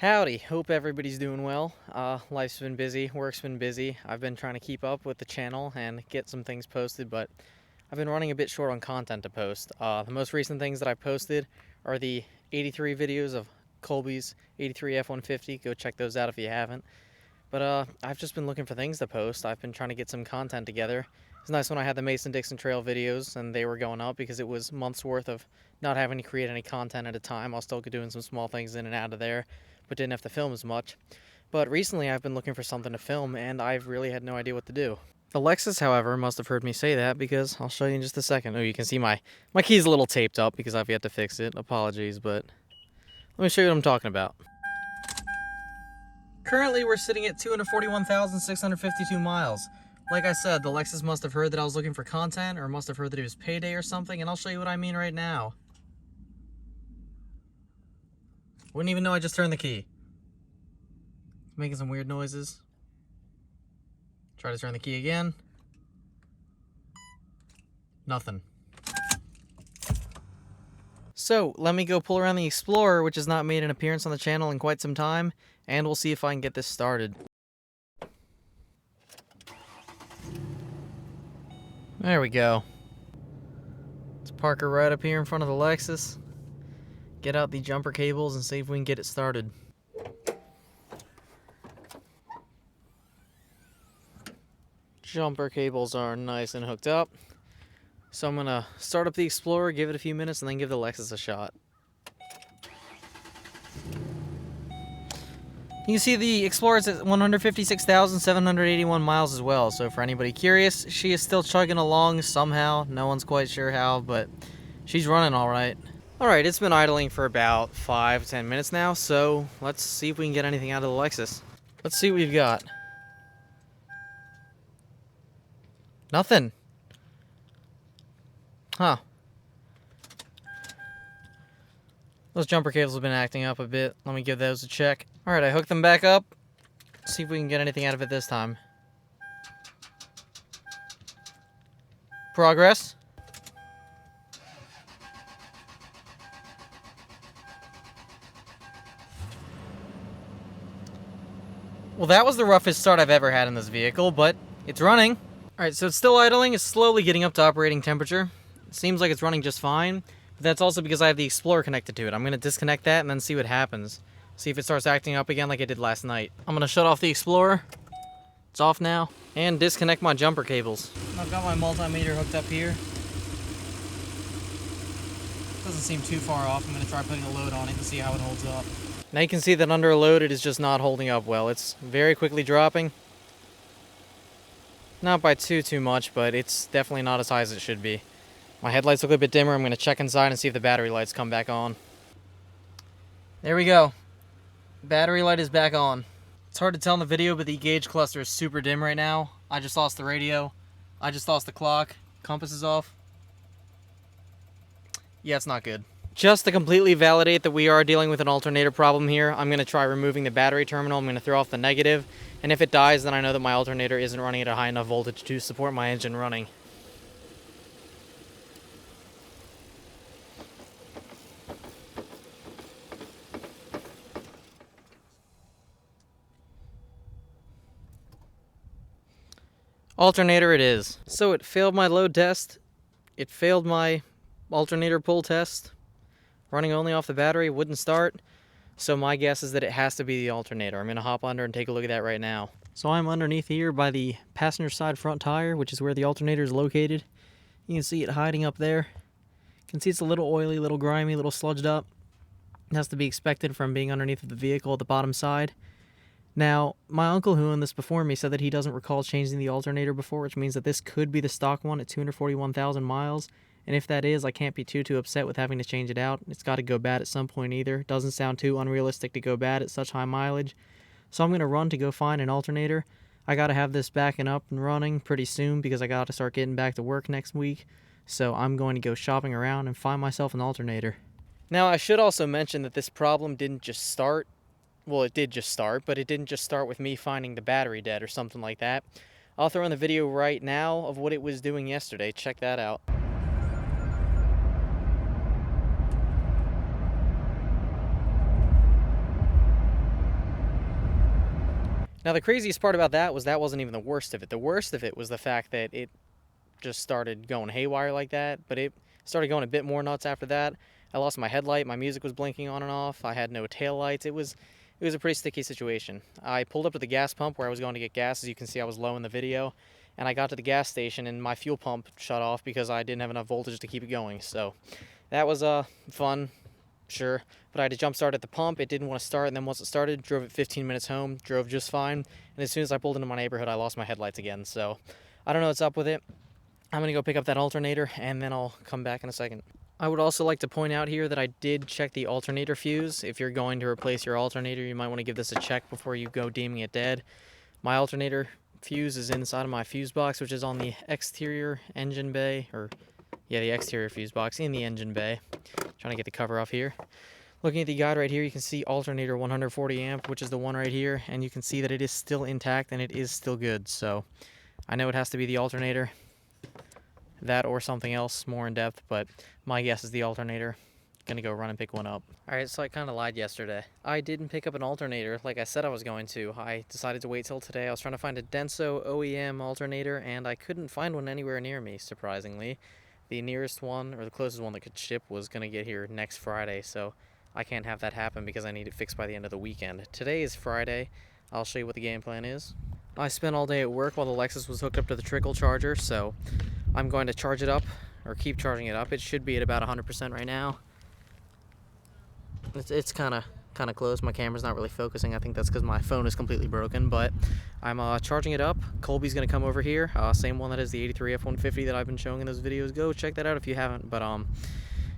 Howdy, hope everybody's doing well. Life's been busy, work's been busy. I've been trying to keep up with the channel and get some things posted, but I've been running a bit short on content to post. The most recent things that I posted are the 83 videos of Colby's 83 F-150. Go check those out if you haven't. But I've just been looking for things to post. I've been trying to get some content together. It's nice when I had the Mason-Dixon Trail videos and they were going up because it was months worth of not having to create any content at a time. I was still doing some small things in and out of there, but didn't have to film as much. But recently I've been looking for something to film and I've really had no idea what to do. The Lexus, however, must have heard me say that because I'll show you in just a second. Oh, you can see my key's a little taped up because I've yet to fix it. Apologies, but let me show you what I'm talking about. Currently we're sitting at 241,652 miles. Like I said, the Lexus must have heard that I was looking for content or must have heard that it was payday or something, and I'll show you what I mean right now. Wouldn't even know I just turned the key. It's making some weird noises. Try to turn the key again. Nothing. So, let me go pull around the Explorer, which has not made an appearance on the channel in quite some time, and we'll see if I can get this started. There we go. Let's park her right up here in front of the Lexus. Get out the jumper cables and see if we can get it started. Jumper cables are nice and hooked up. So I'm gonna start up the Explorer, give it a few minutes, and then give the Lexus a shot. You can see the Explorer is at 156,781 miles as well, so for anybody curious, she is still chugging along somehow. No one's quite sure how, but she's running all right. All right, it's been idling for about 5-10 minutes now, so let's see if we can get anything out of the Lexus. Let's see what we've got. Nothing. Huh. Those jumper cables have been acting up a bit. Let me give those a check. Alright, I hooked them back up. See if we can get anything out of it this time. Progress. Well, that was the roughest start I've ever had in this vehicle, but it's running. Alright, so it's still idling. It's slowly getting up to operating temperature. It seems like it's running just fine, but that's also because I have the Explorer connected to it. I'm going to disconnect that and then see what happens. See if it starts acting up again like it did last night. I'm going to shut off the Explorer. It's off now. And disconnect my jumper cables. I've got my multimeter hooked up here. Doesn't seem too far off. I'm going to try putting a load on it and see how it holds up. Now you can see that under a load it is just not holding up well. It's very quickly dropping. Not by too much, but it's definitely not as high as it should be. My headlights look a bit dimmer. I'm going to check inside and see if the battery lights come back on. There we go. Battery light is back on. It's hard to tell in the video, but the gauge cluster is super dim right now. I just lost the radio. I just lost the clock. Compass is off. Yeah, it's not good. Just to completely validate that we are dealing with an alternator problem here, I'm going to try removing the battery terminal. I'm going to throw off the negative. And if it dies, then I know that my alternator isn't running at a high enough voltage to support my engine running. Alternator it is. So it failed my load test. It failed my alternator pull test. Running only off the battery, wouldn't start. So my guess is that it has to be the alternator. I'm going to hop under and take a look at that right now. So I'm underneath here by the passenger side front tire, which is where the alternator is located. You can see it hiding up there. You can see it's a little oily, a little grimy, a little sludged up. It has to be expected from being underneath of the vehicle at the bottom side. Now, my uncle who owned this before me said that he doesn't recall changing the alternator before, which means that this could be the stock one at 241,000 miles. And if that is, I can't be too upset with having to change it out. It's got to go bad at some point either. It doesn't sound too unrealistic to go bad at such high mileage. So I'm going to run to go find an alternator. I got to have this backing up and running pretty soon because I got to start getting back to work next week. So I'm going to go shopping around and find myself an alternator. Now, I should also mention that this problem didn't just start. Well, it did just start, but it didn't just start with me finding the battery dead or something like that. I'll throw in the video right now of what it was doing yesterday. Check that out. Now the craziest part about that wasn't even the worst of it. The worst of it was the fact that it just started going haywire like that, but it started going a bit more nuts after that. I lost my headlight, my music was blinking on and off, I had no tail lights. It was a pretty sticky situation. I pulled up to the gas pump where I was going to get gas. As you can see, I was low in the video, and I got to the gas station and my fuel pump shut off because I didn't have enough voltage to keep it going. So that was fun, sure, but I had to jump start at the pump. It didn't want to start, and then once it started, drove it 15 minutes home, drove just fine, and as soon as I pulled into my neighborhood, I lost my headlights again. So I don't know what's up with it. I'm going to go pick up that alternator, and then I'll come back in a second. I would also like to point out here that I did check the alternator fuse. If you're going to replace your alternator, you might want to give this a check before you go deeming it dead. My alternator fuse is inside of my fuse box, which is on the exterior engine bay, the exterior fuse box in the engine bay. Trying to get the cover off here. Looking at the guide right here, you can see alternator 140 amp, which is the one right here, and you can see that it is still intact and it is still good. So I know it has to be the alternator, that or something else more in depth, but my guess is the alternator. Gonna go run and pick one up. Alright, so I kind of lied yesterday. I didn't pick up an alternator like I said I was going to. I decided to wait till today. I was trying to find a Denso OEM alternator, and I couldn't find one anywhere near me, surprisingly. The nearest one, or the closest one that could ship, was gonna get here next Friday, so I can't have that happen because I need it fixed by the end of the weekend. Today is Friday. I'll show you what the game plan is. I spent all day at work while the Lexus was hooked up to the trickle charger, so I'm going to charge it up, or keep charging it up. It should be at about 100% right now. It's kind of close. My camera's not really focusing. I think that's because my phone is completely broken, but I'm charging it up. Colby's going to come over here, same one that is the 83 F-150 that I've been showing in those videos. Go check that out if you haven't, but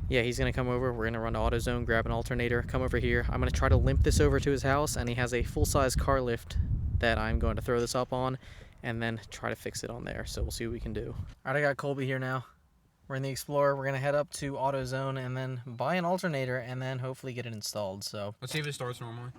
yeah, he's going to come over. We're going to run to AutoZone, grab an alternator, come over here. I'm going to try to limp this over to his house, and he has a full-size car lift that I'm going to throw this up on and then try to fix it on there. So we'll see what we can do. All right, I got Colby here now. We're in the Explorer. We're going to head up to AutoZone and then buy an alternator and then hopefully get it installed. So let's see if it starts normally.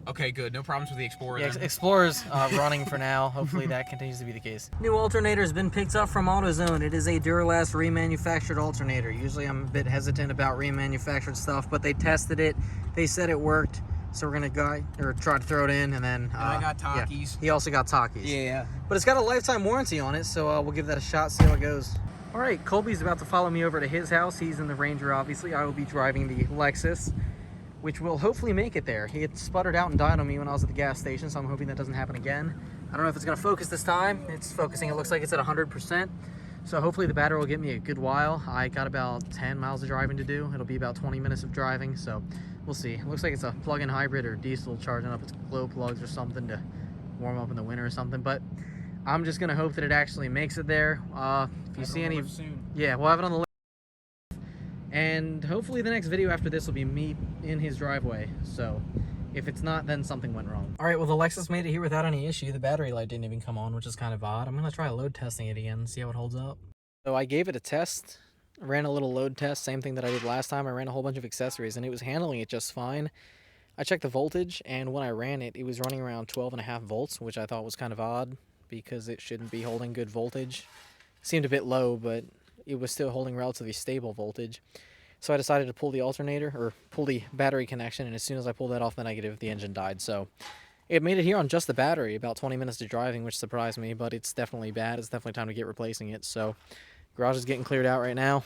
Okay, good. No problems with the Explorer. Yeah, Explorer's running for now. Hopefully that continues to be the case. New alternator has been picked up from AutoZone. It is a Duralast remanufactured alternator. Usually I'm a bit hesitant about remanufactured stuff, but they tested it. They said it worked. So we're gonna try to throw it in, and then I got Takis. Yeah, he also got Takis. Yeah. But it's got a lifetime warranty on it, so we'll give that a shot, see how it goes. All right, Colby's about to follow me over to his house. He's in the Ranger, obviously. I will be driving the Lexus, which will hopefully make it there. He had sputtered out and died on me when I was at the gas station, so I'm hoping that doesn't happen again. I don't know if it's gonna focus this time. It's focusing. It looks like it's at 100%. So hopefully the battery will get me a good while. I got about 10 miles of driving to do. It'll be about 20 minutes of driving, so we'll see. It looks like it's a plug-in hybrid or diesel charging up its glow plugs or something to warm up in the winter or something. But I'm just gonna hope that it actually makes it there. If you see any, yeah, we'll have it on the list. And hopefully the next video after this will be me in his driveway. So if it's not, then something went wrong. All right, well, the Lexus made it here without any issue. The battery light didn't even come on, which is kind of odd. I'm gonna try load testing it again, see how it holds up. So I gave it a test. I ran a little load test, same thing that I did last time. I ran a whole bunch of accessories, and it was handling it just fine. I checked the voltage, and when I ran it, it was running around 12.5 volts, which I thought was kind of odd because it shouldn't be holding good voltage. It seemed a bit low, but it was still holding relatively stable voltage. So I decided to pull the alternator, or pull the battery connection, and as soon as I pulled that off the negative, the engine died. So it made it here on just the battery, about 20 minutes of driving, which surprised me, but it's definitely bad. It's definitely time to get replacing it. So garage is getting cleared out right now.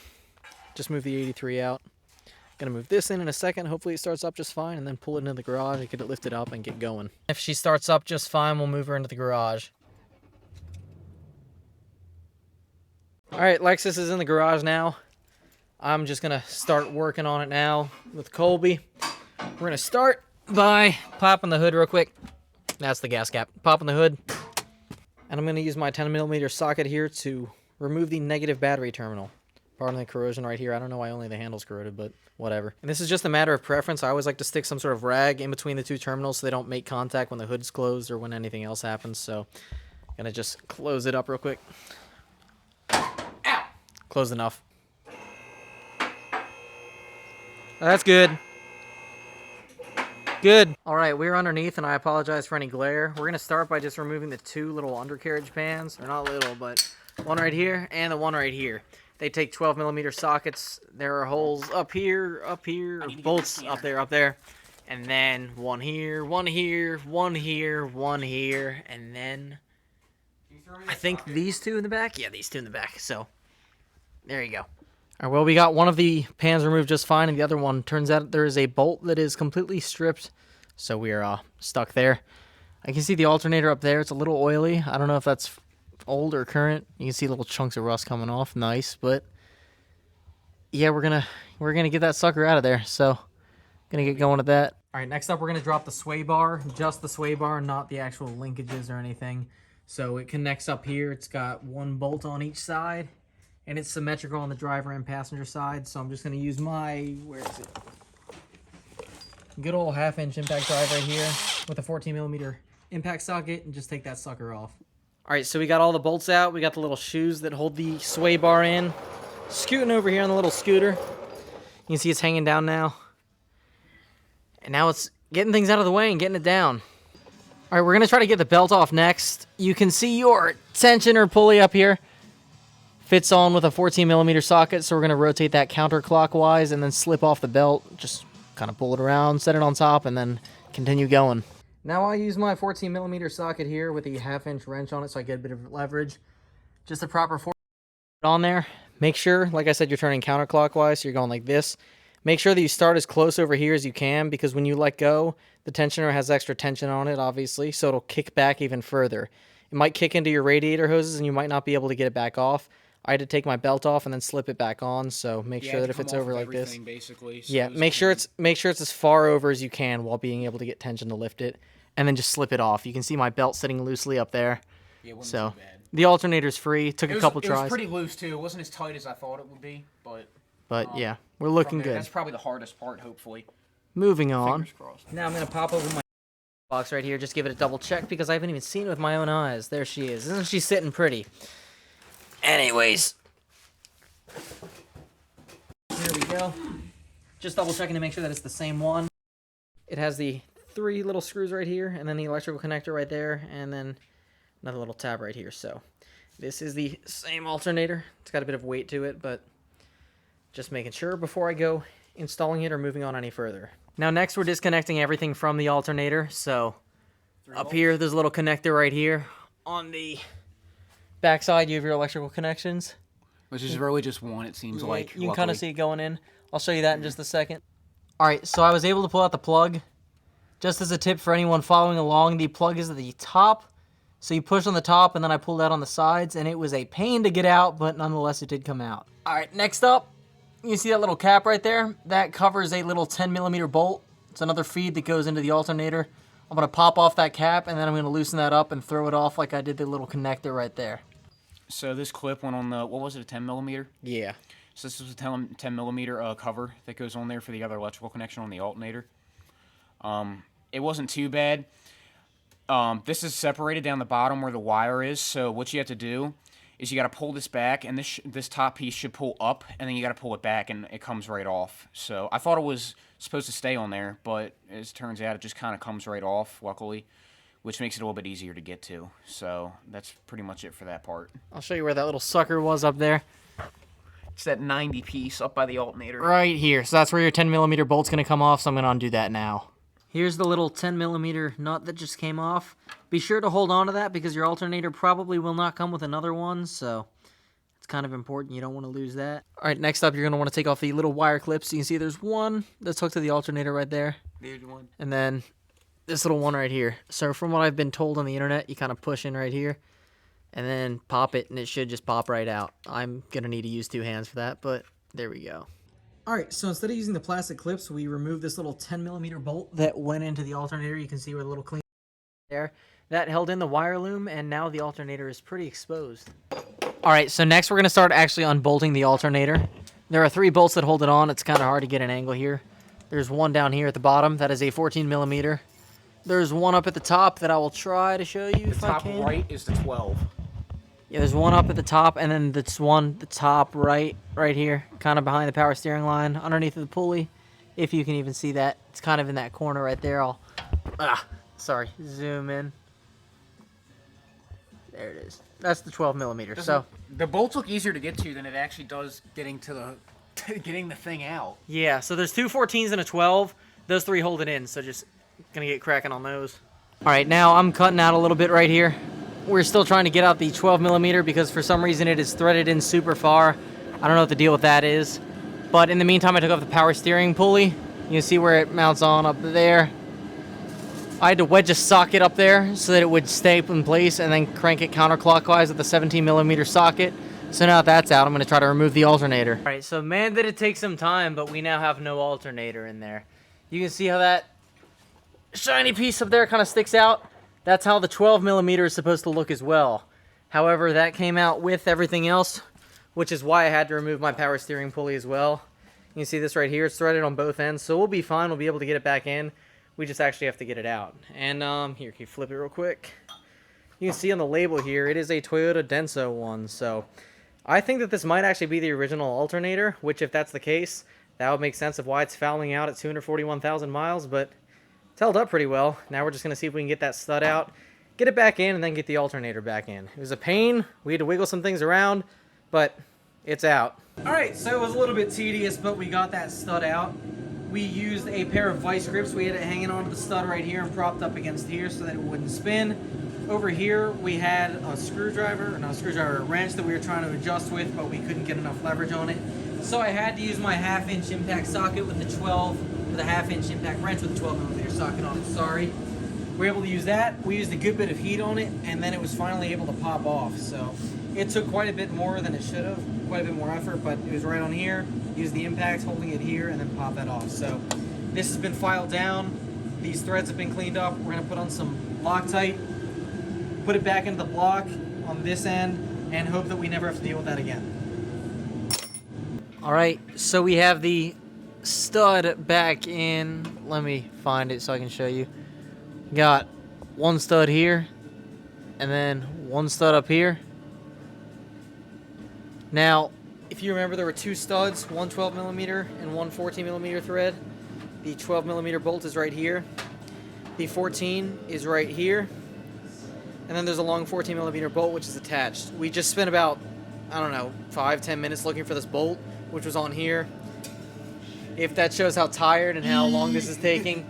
Just moved the 83 out. Gonna move this in a second. Hopefully it starts up just fine, and then pull it into the garage and get it lifted up and get going. If she starts up just fine, we'll move her into the garage. All right, Lexus is in the garage now. I'm just gonna start working on it now with Colby. We're gonna start by popping the hood real quick. That's the gas cap. Popping the hood. And I'm gonna use my 10mm socket here to remove the negative battery terminal. Pardon the corrosion right here. I don't know why only the handle's corroded, but whatever. And this is just a matter of preference. I always like to stick some sort of rag in between the two terminals so they don't make contact when the hood's closed or when anything else happens. So I'm gonna just close it up real quick. Ow! Closed enough. That's good. Good. All right, we're underneath, and I apologize for any glare. We're gonna start by just removing the two little undercarriage pans, or not little, but one right here and the one right here. They take 12mm sockets. There are holes up here, bolts up there, And then one here, one here, one here, one here, and then I think these two in the back. Yeah, these two in the back. So there you go. All right, well, we got one of the pans removed just fine, and the other one, turns out there is a bolt that is completely stripped, so we are stuck there. I can see the alternator up there. It's a little oily. I don't know if that's old or current. You can see little chunks of rust coming off. Nice, but yeah, we're gonna get that sucker out of there. So gonna get going with that. All right, next up we're gonna drop the sway bar, just the sway bar, not the actual linkages or anything. So it connects up here. It's got one bolt on each side, and it's symmetrical on the driver and passenger side. So I'm just gonna use my, where is it? Good old 1/2-inch impact drive right here with a 14mm impact socket, and just take that sucker off. All right, so we got all the bolts out. We got the little shoes that hold the sway bar in. Scooting over here on the little scooter. You can see it's hanging down now. And now it's getting things out of the way and getting it down. All right, we're going to try to get the belt off next. You can see your tensioner pulley up here. Fits on with a 14mm socket, so we're going to rotate that counterclockwise and then slip off the belt. Just kind of pull it around, set it on top, and then continue going. Now I'll use my 14mm socket here with the 1/2-inch wrench on it so I get a bit of leverage. Just a proper on there. Make sure, like I said, you're turning counterclockwise, so you're going like this. Make sure that you start as close over here as you can, because when you let go, the tensioner has extra tension on it, obviously, so it'll kick back even further. It might kick into your radiator hoses, and you might not be able to get it back off. I had to take my belt off and then slip it back on, so make sure that if it's over like this, basically, so yeah, make sure it's as far over as you can while being able to get tension to lift it, and then just slip it off. You can see my belt sitting loosely up there. Yeah, it wasn't so too bad. The alternator's free. Took a couple tries. It was pretty loose too. It wasn't as tight as I thought it would be, but yeah, we're looking good. That's probably the hardest part, hopefully. Moving on. Fingers crossed. Now I'm gonna pop over my box right here, just give it a double check because I haven't even seen it with my own eyes. There she is. Isn't she sitting pretty? Anyways, here we go. Just double checking to make sure that it's the same one. It has the 3 little screws right here, and then the electrical connector right there, and then another little tab right here. So this is the same alternator. It's got a bit of weight to it, but just making sure before I go installing it or moving on any further. Now next we're disconnecting everything from the alternator. So up here there's a little connector right here. On the back side you have your electrical connections. Which is really just one, it seems like. You can kind of see it going in. I'll show you that in just a second. Alright, so I was able to pull out the plug. Just as a tip for anyone following along, the plug is at the top. So you push on the top, and then I pulled out on the sides, and it was a pain to get out, but nonetheless it did come out. Alright, next up, you see that little cap right there? That covers a little 10mm bolt. It's another feed that goes into the alternator. I'm going to pop off that cap, and then I'm going to loosen that up and throw it off like I did the little connector right there. So this clip went on the, what was it, a 10mm? Yeah. So this was a 10mm cover that goes on there for the other electrical connection on the alternator. It wasn't too bad. This is separated down the bottom where the wire is, so what you have to do is you got to pull this back, and this top piece should pull up, and then you got to pull it back, and it comes right off. So I thought it was supposed to stay on there, but as it turns out, it just kind of comes right off, luckily, which makes it a little bit easier to get to. So that's pretty much it for that part. I'll show you where that little sucker was up there. It's that 90 piece up by the alternator. Right here. So that's where your 10mm bolt's going to come off, so I'm going to undo that now. Here's the little 10mm nut that just came off. Be sure to hold on to that because your alternator probably will not come with another one, so it's kind of important. You don't want to lose that. All right, next up, you're going to want to take off the little wire clips. You can see there's one that's hooked to the alternator right there. There's one. And then this little one right here. So from what I've been told on the internet, you kind of push in right here and then pop it, and it should just pop right out. I'm going to need to use 2 hands for that, but there we go. Alright, so instead of using the plastic clips, we removed this little 10mm bolt that went into the alternator. You can see where the little clean there. That held in the wire loom, and now the alternator is pretty exposed. Alright, so next we're going to start actually unbolting the alternator. There are 3 bolts that hold it on. It's kind of hard to get an angle here. There's one down here at the bottom. That is a 14mm. There's one up at the top that I will try to show you if I can. The top right is the 12. Yeah, there's one up at the top, and then there's one the top right here, kind of behind the power steering line, underneath the pulley, if you can even see that. It's kind of in that corner right there. I'll, zoom in. There it is. That's the 12mm. So the bolts look easier to get to than it actually does getting to the getting the thing out. Yeah, so there's 2 14s and a 12. Those 3 hold it in, so just gonna get cracking on those. All right, now I'm cutting out a little bit right here. We're still trying to get out the 12 millimeter because for some reason it is threaded in super far. I don't know what the deal with that is. But in the meantime, I took off the power steering pulley. You can see where it mounts on up there. I had to wedge a socket up there so that it would stay in place and then crank it counterclockwise with the 17 millimeter socket. So now that that's out, I'm going to try to remove the alternator. All right, so man, did it take some time, but we now have no alternator in there. You can see how that shiny piece up there kind of sticks out. That's how the 12 millimeter is supposed to look as well. However, that came out with everything else, which is why I had to remove my power steering pulley as well. You can see this right here. It's threaded on both ends, so we'll be fine. We'll be able to get it back in. We just actually have to get it out. And here, can you flip it real quick? You can see on the label here, it is a Toyota Denso one. So I think that this might actually be the original alternator, which if that's the case, that would make sense of why it's fouling out at 241,000 miles, but it's held up pretty well. Now we're just going to see if we can get that stud out, get it back in, and then get the alternator back in. It was a pain. We had to wiggle some things around, but it's out. All right, so it was a little bit tedious, but we got that stud out. We used a pair of vice grips. We had it hanging onto the stud right here and propped up against here so that it wouldn't spin. Over here, we had a screwdriver, a wrench that we were trying to adjust with, but we couldn't get enough leverage on it. So I had to use my 1/2-inch impact socket with the 1/2-inch impact wrench with a 12 millimeter socket on it. Sorry. We were able to use that. We used a good bit of heat on it, and then it was finally able to pop off. So it took quite a bit more than it should have, quite a bit more effort, but it was right on here. Use the impact, holding it here, and then pop that off. So this has been filed down. These threads have been cleaned up. We're gonna put on some Loctite, put it back into the block on this end, and hope that we never have to deal with that again. All right, so we have the stud back in. Let me find it so I can show you. Got one stud here, and then one stud up here. Now, if you remember, there were 2 studs, one 12 millimeter and one 14 millimeter thread. The 12 millimeter bolt is right here. The 14 is right here. And then there's a long 14 millimeter bolt, which is attached. We just spent about, I don't know, 5-10 minutes looking for this bolt, which was on here. If that shows how tired and how long this is taking.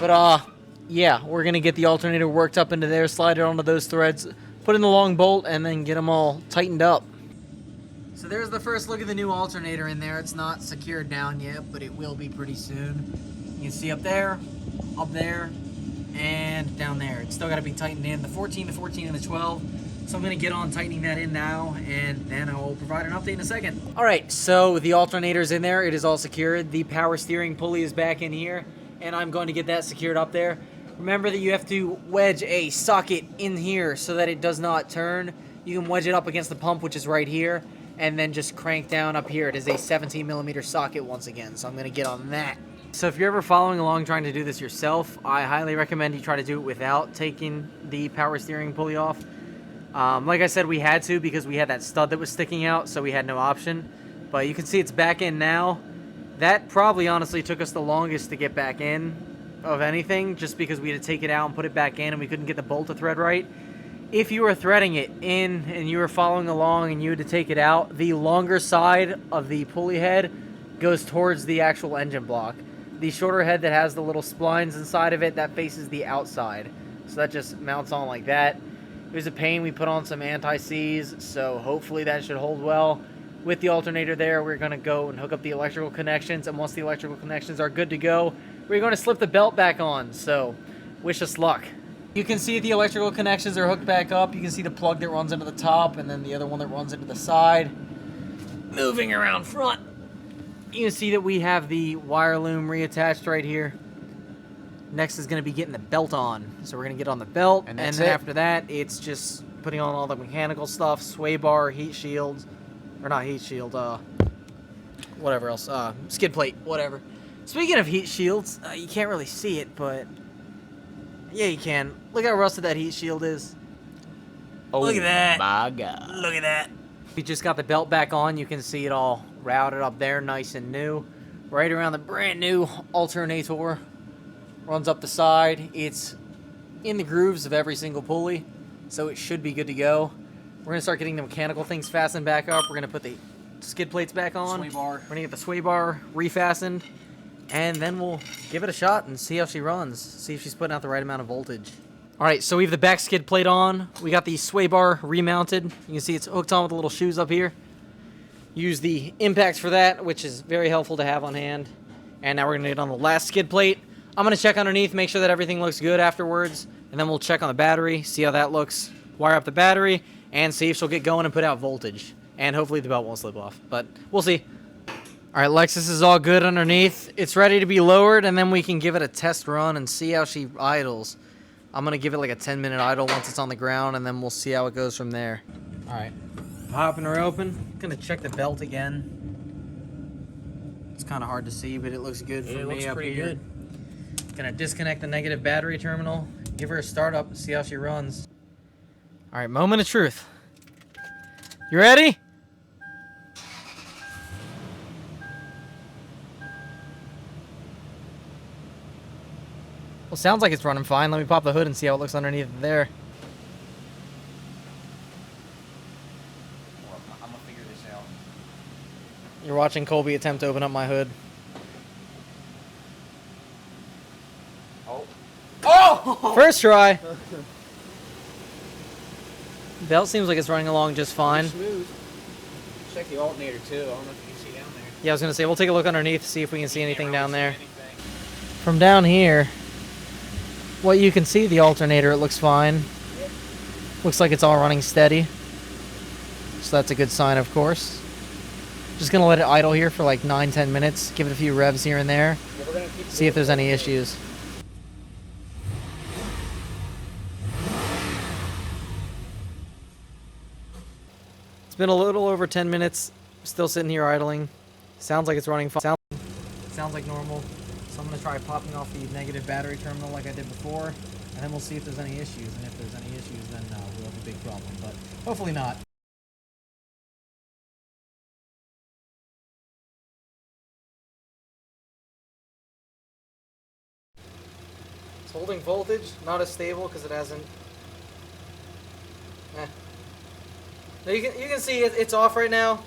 But, yeah, we're going to get the alternator worked up into there, slide it onto those threads, put in the long bolt, and then get them all tightened up. So there's the first look at the new alternator in there. It's not secured down yet, but it will be pretty soon. You can see up there, and down there. It's still got to be tightened in. The 14, the 14, and the 12. So I'm going to get on tightening that in now, and then I will provide an update in a second. All right, so the alternator's in there. It is all secured. The power steering pulley is back in here, and I'm going to get that secured up there. Remember that you have to wedge a socket in here so that it does not turn. You can wedge it up against the pump, which is right here, and then just crank down up here. It is a 17 millimeter socket once again, so I'm going to get on that. So if you're ever following along trying to do this yourself, I highly recommend you try to do it without taking the power steering pulley off. Like I said, we had to because we had that stud that was sticking out, so we had no option. But you can see it's back in now. That probably honestly took us the longest to get back in of anything, just because we had to take it out and put it back in and we couldn't get the bolt to thread right. If you were threading it in and you were following along and you had to take it out, the longer side of the pulley head goes towards the actual engine block. The shorter head that has the little splines inside of it, that faces the outside. So that just mounts on like that. It was a pain. We put on some anti-seize, so hopefully that should hold well. With the alternator there, we're going to go and hook up the electrical connections, and once the electrical connections are good to go, we're going to slip the belt back on, so wish us luck. You can see the electrical connections are hooked back up. You can see the plug that runs into the top, and then the other one that runs into the side. Moving around front, you can see that we have the wire loom reattached right here. Next is going to be getting the belt on. So we're going to get on the belt, and then after that, it's just putting on all the mechanical stuff, sway bar, heat shields, or not heat shield, whatever else, skid plate, whatever. Speaking of heat shields, you can't really see it, but yeah, you can. Look how rusted that heat shield is. Oh, look at that. My God. Look at that. We just got the belt back on. You can see it all routed up there, nice and new. Right around the brand new alternator. Runs up the side. It's in the grooves of every single pulley, so it should be good to go. We're going to start getting the mechanical things fastened back up. We're going to put the skid plates back on. Sway bar. We're going to get the sway bar refastened. and then we'll give it a shot and see how she runs. See if she's putting out the right amount of voltage. Alright, so we have the back skid plate on. We got the sway bar remounted. You can see it's hooked on with the little shoes up here. Use the impacts for that, which is very helpful to have on hand. And now we're going to get on the last skid plate. I'm going to check underneath, make sure that everything looks good afterwards. And then we'll check on the battery, see how that looks. Wire up the battery, and see if she'll get going and put out voltage. And hopefully the belt won't slip off, but we'll see. Alright, Lexus is all good underneath. It's ready to be lowered, and then we can give it a test run and see how she idles. I'm going to give it like a 10-minute idle once it's on the ground, and then we'll see how it goes from there. Alright, popping her open. Going to check the belt again. It's kind of hard to see, but it looks good for me up here. Going to disconnect the negative battery terminal, give her a start up, see how she runs. Alright, moment of truth. You ready? Well, sounds like it's running fine. Let me pop the hood and see how it looks underneath there. Well, I'm gonna figure this out. You're watching Colby attempt to open up my hood. Oh. Oh! First try. Belt seems like it's running along just fine. Smooth. Check the alternator too. I don't know if you can see down there. Yeah, I was gonna say we'll take a look underneath, see if we can see anything down there. Anything. From down here, what you can see the alternator, it looks fine. Yep. Looks like it's all running steady. So that's a good sign, of course. Just gonna let it idle here for like 9-10 minutes, give it a few revs here and there, Yeah, we're gonna keep see if there's any issues. It's been a little over 10 minutes, still sitting here idling. Sounds like it's running fine. Sounds like normal. So I'm going to try popping off the negative battery terminal like I did before, and then we'll see if there's any issues. And if there's any issues, then we'll have a big problem, but hopefully not. It's holding voltage, not as stable because it hasn't... Now you can see it's off right now.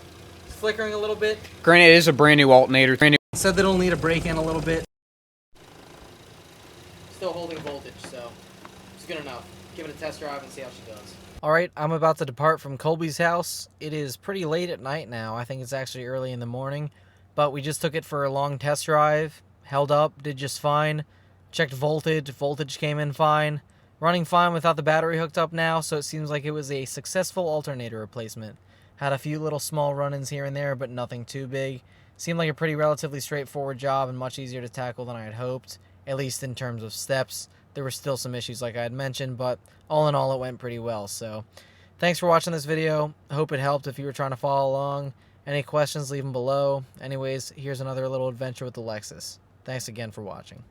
It's flickering a little bit. Granted, it is a brand new alternator. Said that it'll need a break in a little bit. Still holding voltage, so it's good enough. Give it a test drive and see how she does. Alright, I'm about to depart from Colby's house. It is pretty late at night now. I think it's actually early in the morning. But we just took it for a long test drive. Held up, did just fine. Checked voltage. Voltage came in fine. Running fine without the battery hooked up now, so it seems like it was a successful alternator replacement. Had a few little small run-ins here and there, but nothing too big. Seemed like a pretty relatively straightforward job and much easier to tackle than I had hoped, at least in terms of steps. There were still some issues like I had mentioned, but all in all it went pretty well. So thanks for watching this video. I hope it helped if you were trying to follow along. Any questions, leave them below. Anyways, here's another little adventure with the Lexus. Thanks again for watching.